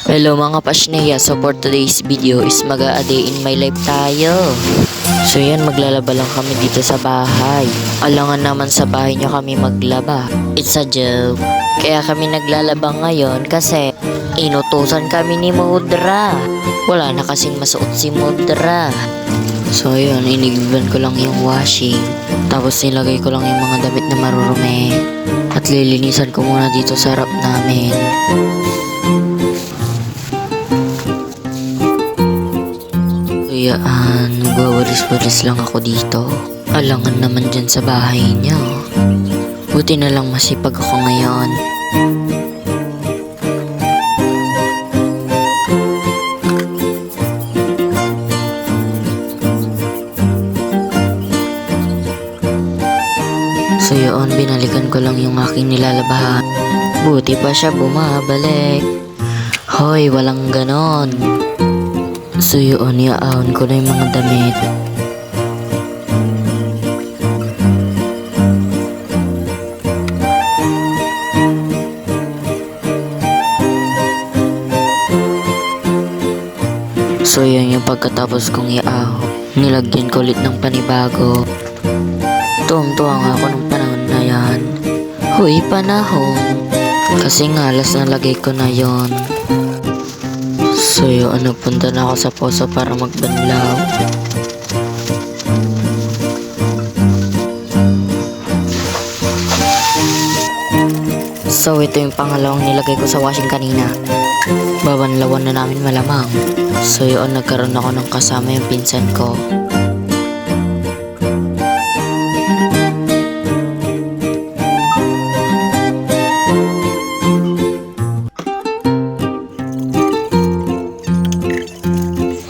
Hello mga pasneya, so for today's video is mag-a day in my life tayo. So yan, maglalaba lang kami dito sa bahay. Alangan naman sa bahay nyo kami maglaba. It's a joke. Kaya kami naglalaba ngayon kasi inutusan kami ni Mudra. Wala na kasing masuot si Mudra. So yun, inigban ko lang yung washing. Tapos nilagay ko lang yung mga damit na marurumi. At lilinisan ko muna dito sa harap namin. Kayaan, magwawalis-walis lang ako dito. Alangan naman dyan sa bahay niya. Buti na lang masipag ako ngayon. So yun, binalikan ko lang yung aking nilalabahan. Buti pa siya bumabalik. Hoy, walang ganon. So yun, iaahon ko na yung mga damit. So yun, yung pagkatapos kong iaahon, nilagyan ko ulit ng panibago. Tuwang-tuwa nga ako nung panahon na yan. Huy, panahon. Kasi nga, alas nalagay ko na yon. So yun, punta na ako sa poso para magbanlaw. So ito yung pangalawang nilagay ko sa washing kanina. Babanlawan na namin malamang. So yun, nagkaroon ako ng kasama yung pinsan ko.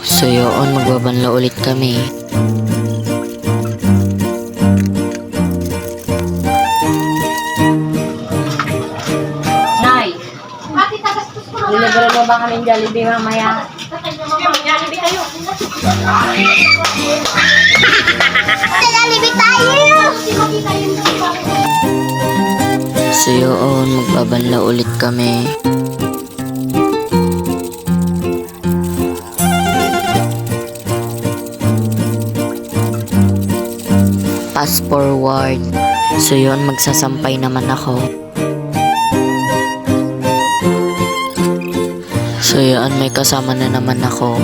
So yun, magbabanlaw ulit kami. Nay! Nilibre mo ba kami Jollibee mamaya? Jollibee kayo! Jollibee tayo! So yun, magbabanlaw ulit kami. Fast forward. So yun, magsasampay naman ako. So yun, may kasama na naman ako.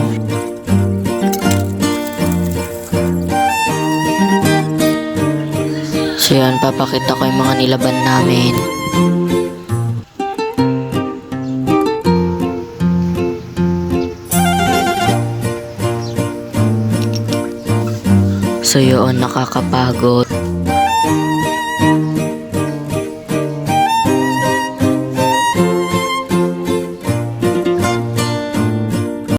So yun, papakita ko yung mga nilaban namin. So yun, nakakapagod.